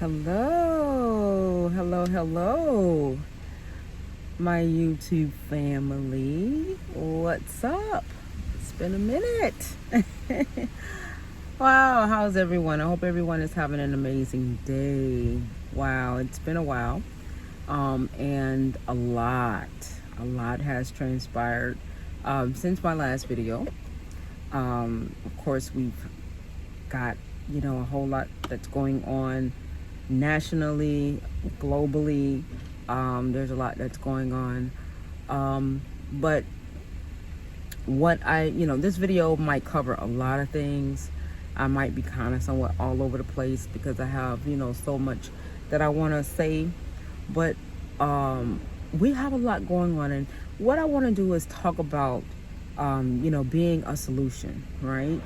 Hello, my YouTube family. What's up? It's been a minute. Wow, how's everyone? I hope everyone is having an amazing day. Wow, it's been a while. And a lot has transpired since my last video. Of course, we've got, a whole lot that's going on nationally, globally. There's a lot that's going on. But what this video might cover a lot of things. I might be kind of somewhat all over the place because I have, so much that I want to say. But we have a lot going on. And what I want to do is talk about, being a solution, right?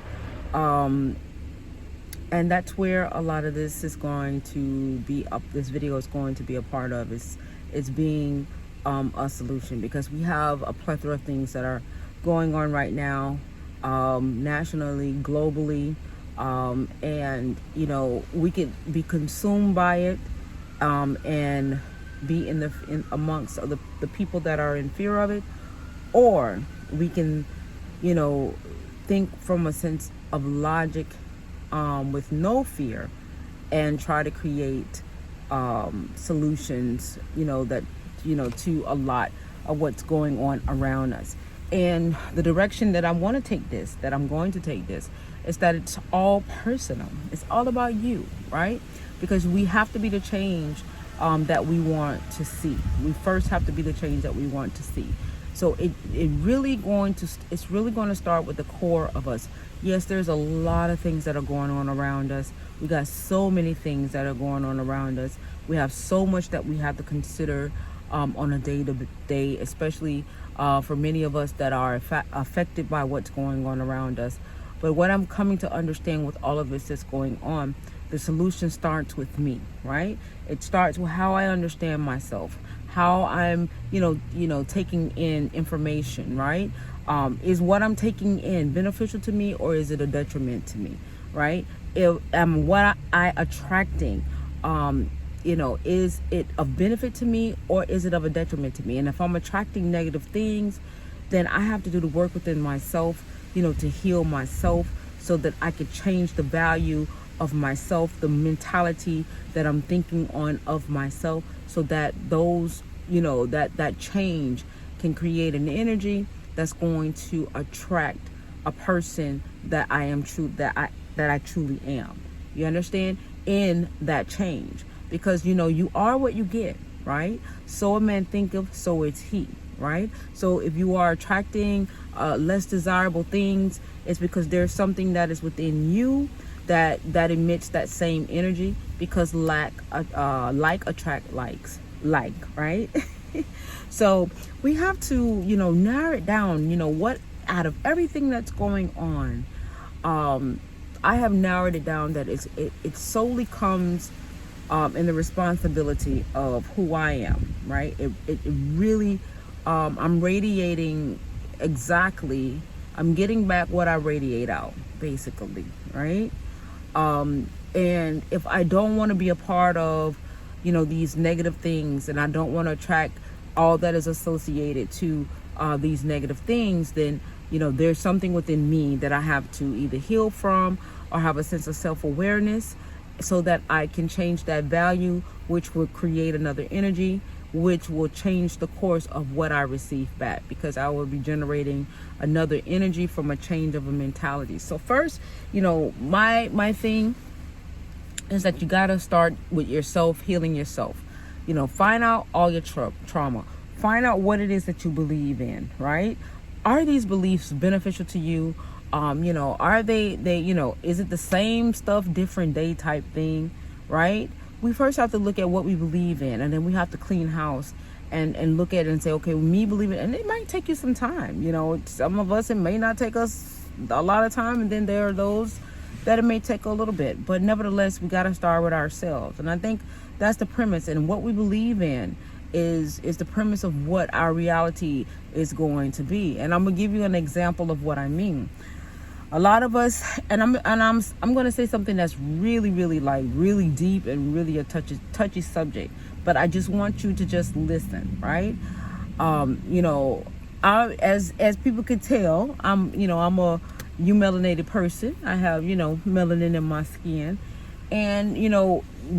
And that's where a lot of this is going to be up. This video is going to be a part of. It's being a solution, because we have a plethora of things that are going on right now, nationally, globally, and we could be consumed by it, and be amongst the people that are in fear of it, or we can, think from a sense of logic, with no fear, and try to create solutions, to a lot of what's going on around us. And the direction that I'm going to take this is that it's all personal. It's all about you, right? Because we have to be the change that we want to see. We first have to be the change that we want to see. So it's really going to start with the core of us. Yes, there's a lot of things that are going on around us. We got so many things that are going on around us. We have so much that we have to consider on a day-to-day, especially for many of us that are affected by what's going on around us. But what I'm coming to understand with all of this that's going on, the solution starts with me, right? It starts with how I understand myself, how I'm, taking in information, right? Is what I'm taking in beneficial to me, or is it a detriment to me, right? What I attracting, is it of benefit to me, or is it of a detriment to me? And if I'm attracting negative things, then I have to do the work within myself, to heal myself, so that I could change the value of myself, the mentality that I'm thinking on of myself, so that those, that change can create an energy that's going to attract a person that I am that I truly am. You understand? In that change. Because you are what you get, right? So a man thinketh, so is he, right? So if you are attracting less desirable things, it's because there's something that is within you that emits that same energy, because like attract like, right? So we have to, narrow it down, what out of everything that's going on, I have narrowed it down that it solely comes in the responsibility of who I am, right? It really, I'm radiating exactly, I'm getting back what I radiate out, basically, right? And if I don't want to be a part of, these negative things, and I don't want to attract all that is associated to these negative things, then, there's something within me that I have to either heal from, or have a sense of self-awareness, so that I can change that value, which will create another energy, which will change the course of what I receive back, because I will be generating another energy from a change of a mentality. So first, my thing is that you got to start with yourself, healing yourself. Find out all your trauma. Find out what it is that you believe in, right? Are these beliefs beneficial to you? Are they, is it the same stuff, different day type thing, right? We first have to look at what we believe in, and then we have to clean house and look at it and say, okay, me believing, and it might take you some time. Some of us, it may not take us a lot of time, and then there are those that it may take a little bit, but nevertheless, we got to start with ourselves. And I think that's the premise, and what we believe in is the premise of what our reality is going to be. And I'm gonna give you an example of what I mean. A lot of us, and I'm going to say something that's really, really like really deep and really a touchy subject, but I just want you to just listen, right? You know, as people could tell, I'm a melanated person. I have, melanin in my skin, and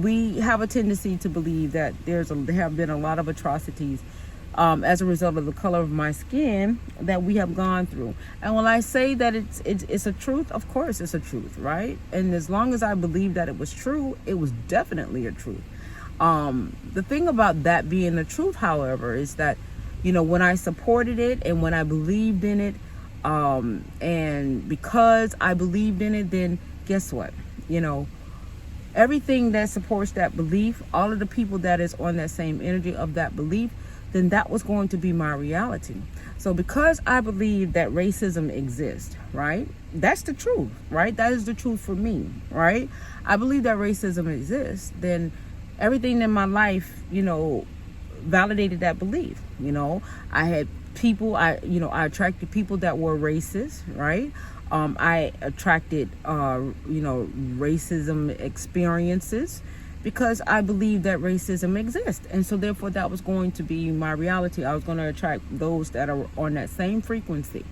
we have a tendency to believe that there have been a lot of atrocities as a result of the color of my skin that we have gone through. And when I say that it's a truth, of course it's a truth, right? And as long as I believe that it was true, it was definitely a truth. The thing about that being the truth, however, is that, when I supported it and when I believed in it, and because I believed in it, then guess what? Everything that supports that belief, all of the people that is on that same energy of that belief, then that was going to be my reality. So because I believe that racism exists, right? That's the truth, right? That is the truth for me, right? I believe that racism exists, then everything in my life, validated that belief. I had people, I attracted people that were racist, right? I attracted, racism experiences because I believe that racism exists. And so therefore that was going to be my reality. I was going to attract those that are on that same frequency,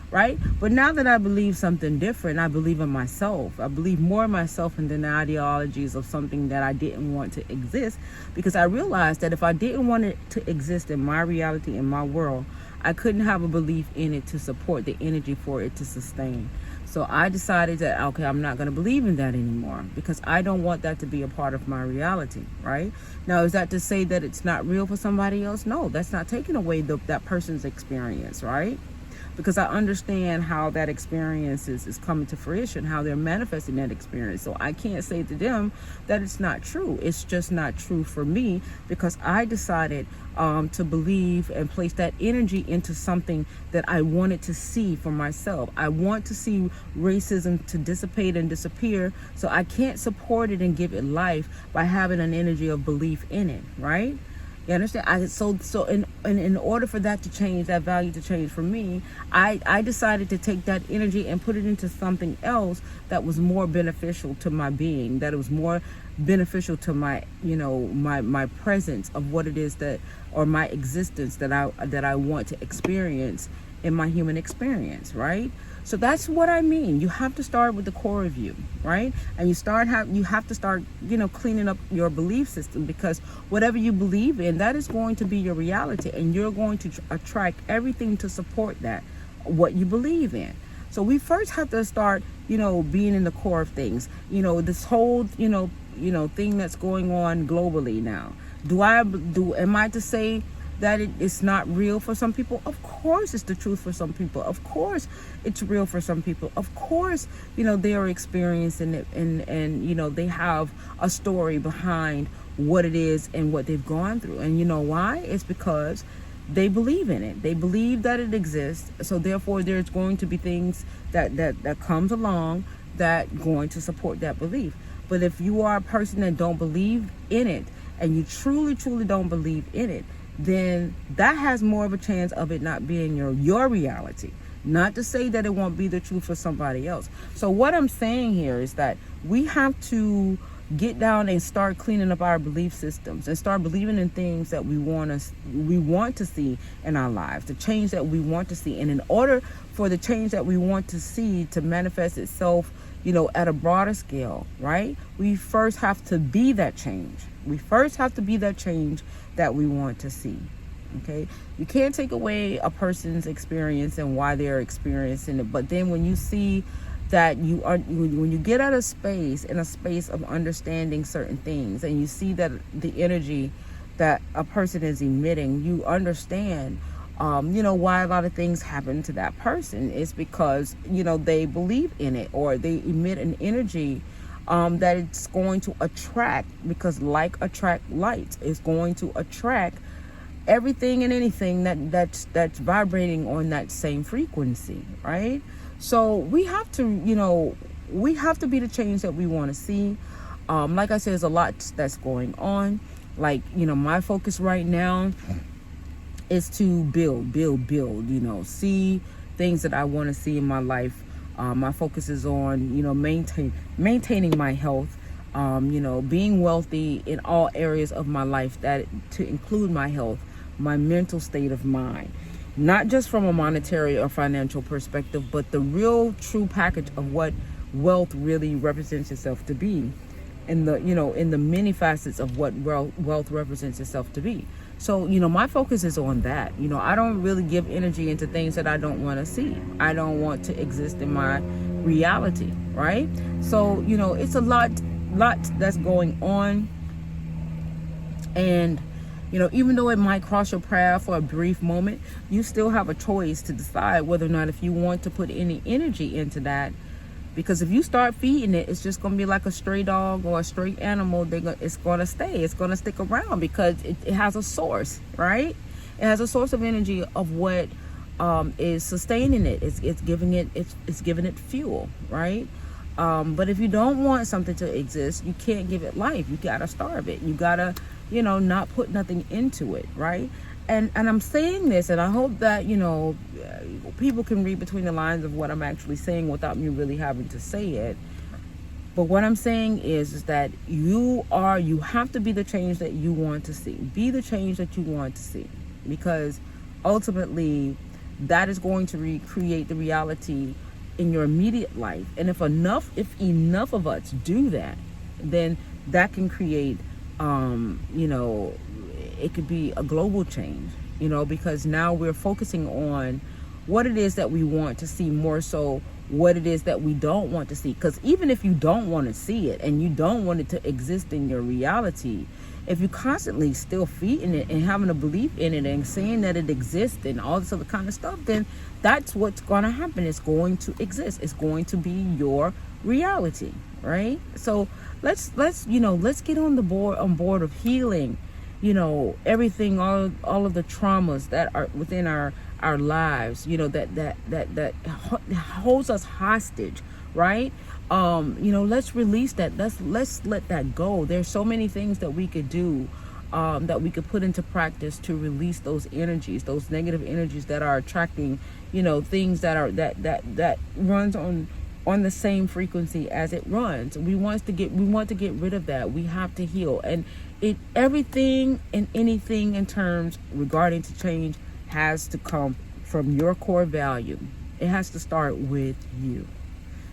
right? But now that I believe something different, I believe in myself. I believe more in myself and than the ideologies of something that I didn't want to exist, because I realized that if I didn't want it to exist in my reality, in my world, I couldn't have a belief in it to support the energy for it to sustain. So I decided that, okay, I'm not going to believe in that anymore because I don't want that to be a part of my reality, right? Now, is that to say that it's not real for somebody else? No, that's not taking away that person's experience, right? Because I understand how that experience is coming to fruition, how they're manifesting that experience. So I can't say to them that it's not true. It's just not true for me because I decided to believe and place that energy into something that I wanted to see for myself. I want to see racism to dissipate and disappear, so I can't support it and give it life by having an energy of belief in it, right? You understand? So in order for that to change, that value to change for me, I decided to take that energy and put it into something else that was more beneficial to my being, that it was more beneficial to my, my presence of what it is that, or my existence that I want to experience in my human experience, right? So that's what I mean. You have to start with the core of you, right? And you have to start, cleaning up your belief system, because whatever you believe in, that is going to be your reality, and you're going to attract everything to support that, what you believe in. So we first have to start, being in the core of things. This whole, thing that's going on globally now. Am I to say that it's not real for some people? Of course it's the truth for some people. Of course it's real for some people. Of course, they are experiencing it, and they have a story behind what it is and what they've gone through. And you know why? It's because they believe in it. They believe that it exists. So therefore there's going to be things that comes along that going to support that belief. But if you are a person that don't believe in it, and you truly, truly don't believe in it, then that has more of a chance of it not being your reality. Not to say that it won't be the truth for somebody else. So what I'm saying here is that we have to get down and start cleaning up our belief systems and start believing in things that we want to see in our lives, the change that we want to see. And in order for the change that we want to see to manifest itself, at a broader scale, right? We first have to be that change. We first have to be that change that we want to see. Okay? You can't take away a person's experience and why they're experiencing it. But then when you see that when you get out of space, in a space of understanding certain things, and you see that the energy that a person is emitting, you understand why a lot of things happen to that person. Is because they believe in it, or they emit an energy that it's going to attract, because like attract light. It's going to attract everything and anything that's vibrating on that same frequency, right? So we have to be the change that we want to see. Like I said, there's a lot that's going on. Like, my focus right now is to build, see things that I want to see in my life My focus is on, maintaining my health, being wealthy in all areas of my life, that to include my health, my mental state of mind, not just from a monetary or financial perspective, but the real true package of what wealth really represents itself to be, in the many facets of what wealth represents itself to be. So, my focus is on that. I don't really give energy into things that I don't want to see. I don't want to exist in my reality, right? So, it's a lot that's going on. And, even though it might cross your path for a brief moment, you still have a choice to decide whether or not if you want to put any energy into that. Because if you start feeding it, it's just going to be like a stray dog or a stray animal. It's going to stay. It's going to stick around because it has a source, right? It has a source of energy of what is sustaining it. It's giving it fuel, right? But if you don't want something to exist, you can't give it life. You got to starve it. You got to, not put nothing into it, right? And I'm saying this, and I hope that, people can read between the lines of what I'm actually saying without me really having to say it. But what I'm saying is that you have to be the change that you want to see. Be the change that you want to see. Because ultimately, that is going to recreate the reality in your immediate life. And if enough of us do that, then that can create, it could be a global change, because now we're focusing on what it is that we want to see, more so what it is that we don't want to see. Because even if you don't want to see it and you don't want it to exist in your reality, if you constantly still feeding it and having a belief in it and saying that it exists and all this other kind of stuff, then that's what's going to happen. It's going to exist. It's going to be your reality, right? So let's get on board of healing, everything, all of the traumas that are within our lives, that holds us hostage, right? Let's release that. Let's let that go. There's so many things that we could do, that we could put into practice to release those energies, those negative energies that are attracting, things that are that runs on the same frequency as it runs. We want to get rid of that. We have to heal. And everything and anything in terms regarding to change has to come from your core value. It has to start with you.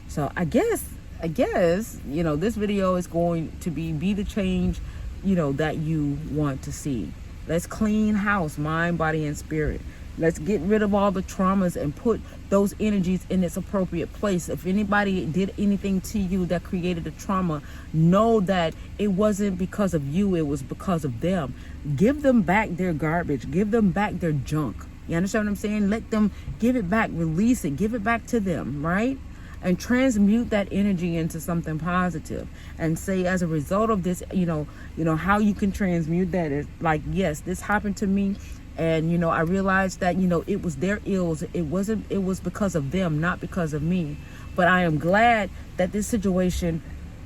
So I guess, this video is going to be the change, that you want to see. Let's clean house, mind, body, and spirit. Let's get rid of all the traumas and put those energies in its appropriate place. If anybody did anything to you that created a trauma, know that it wasn't because of you, it was because of them. Give them back their garbage. Give them back their junk. You understand what I'm saying? Let them give it back, release it, give it back to them, right? And transmute that energy into something positive. And say, as a result of this, how you can transmute that is like, yes, this happened to me. And, I realized that, it was their ills. It was because of them, not because of me. But I am glad that this situation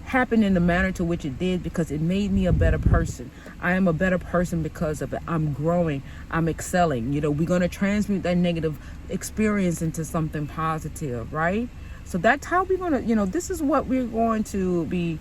happened in the manner to which it did, because it made me a better person. I am a better person because of it. I'm growing. I'm excelling. We're going to transmute that negative experience into something positive, right? So that's how we're going to, this is what we're going to be,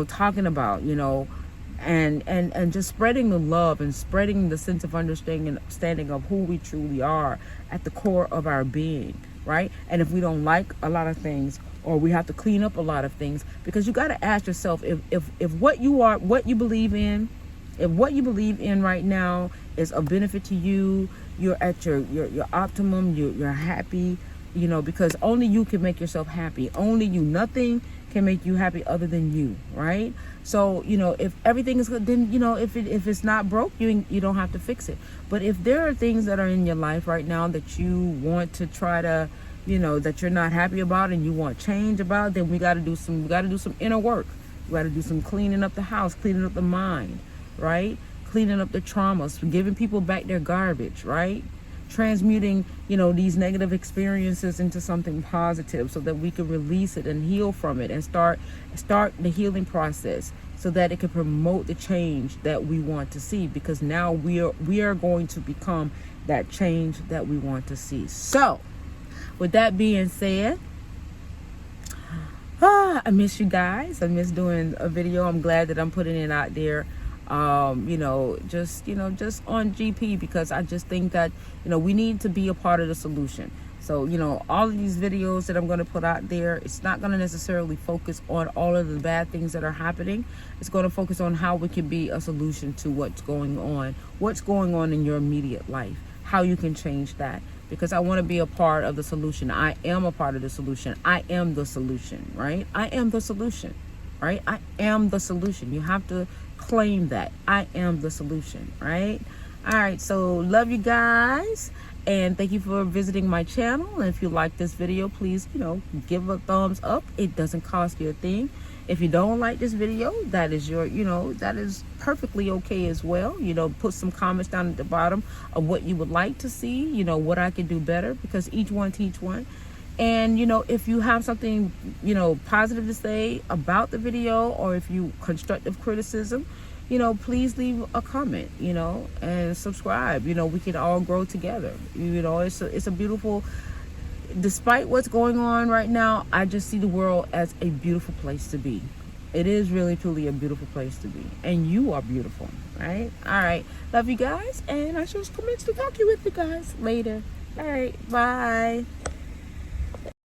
talking about, and just spreading the love and spreading the sense of understanding of who we truly are at the core of our being, right? And if we don't like a lot of things, or we have to clean up a lot of things, because you got to ask yourself, if what you believe in right now is of benefit to you, you're at your optimum, you're happy, because only you can make yourself happy. Only you. Nothing can make you happy other than you, right? So, if everything is good, then, if it's not broke, you don't have to fix it. But if there are things that are in your life right now that you want to try to, that you're not happy about and you want change about, then we got to do some inner work. We got to do some cleaning up the house, cleaning up the mind, right? Cleaning up the traumas, giving people back their garbage, right? Transmuting, these negative experiences into something positive, so that we can release it and heal from it and start the healing process, so that it can promote the change that we want to see, because now we are going to become that change that we want to see. So with that being said, I miss you guys. I miss doing a video. I'm glad that I'm putting it out there. Just on GP, because I just think that, we need to be a part of the solution. So, all of these videos that I'm going to put out there, it's not going to necessarily focus on all of the bad things that are happening. It's going to focus on how we can be a solution to what's going on in your immediate life, how you can change that. Because I want to be a part of the solution. I am a part of the solution. I am the solution, right? I am the solution, right? I am the solution. You have to claim that. I am the solution, right? All right, so love you guys. And thank you for visiting my channel. And if you like this video, please, give a thumbs up. It doesn't cost you a thing. If you don't like this video, that is that is perfectly okay as well. Put some comments down at the bottom of what you would like to see, what I can do better, because each one teach one. And, if you have something, positive to say about the video, or if you constructive criticism, please leave a comment, and subscribe. We can all grow together. It's a beautiful, despite what's going on right now, I just see the world as a beautiful place to be. It is really, truly a beautiful place to be. And you are beautiful, right? All right. Love you guys. And I shall commence to talk with you guys later. All right. Bye.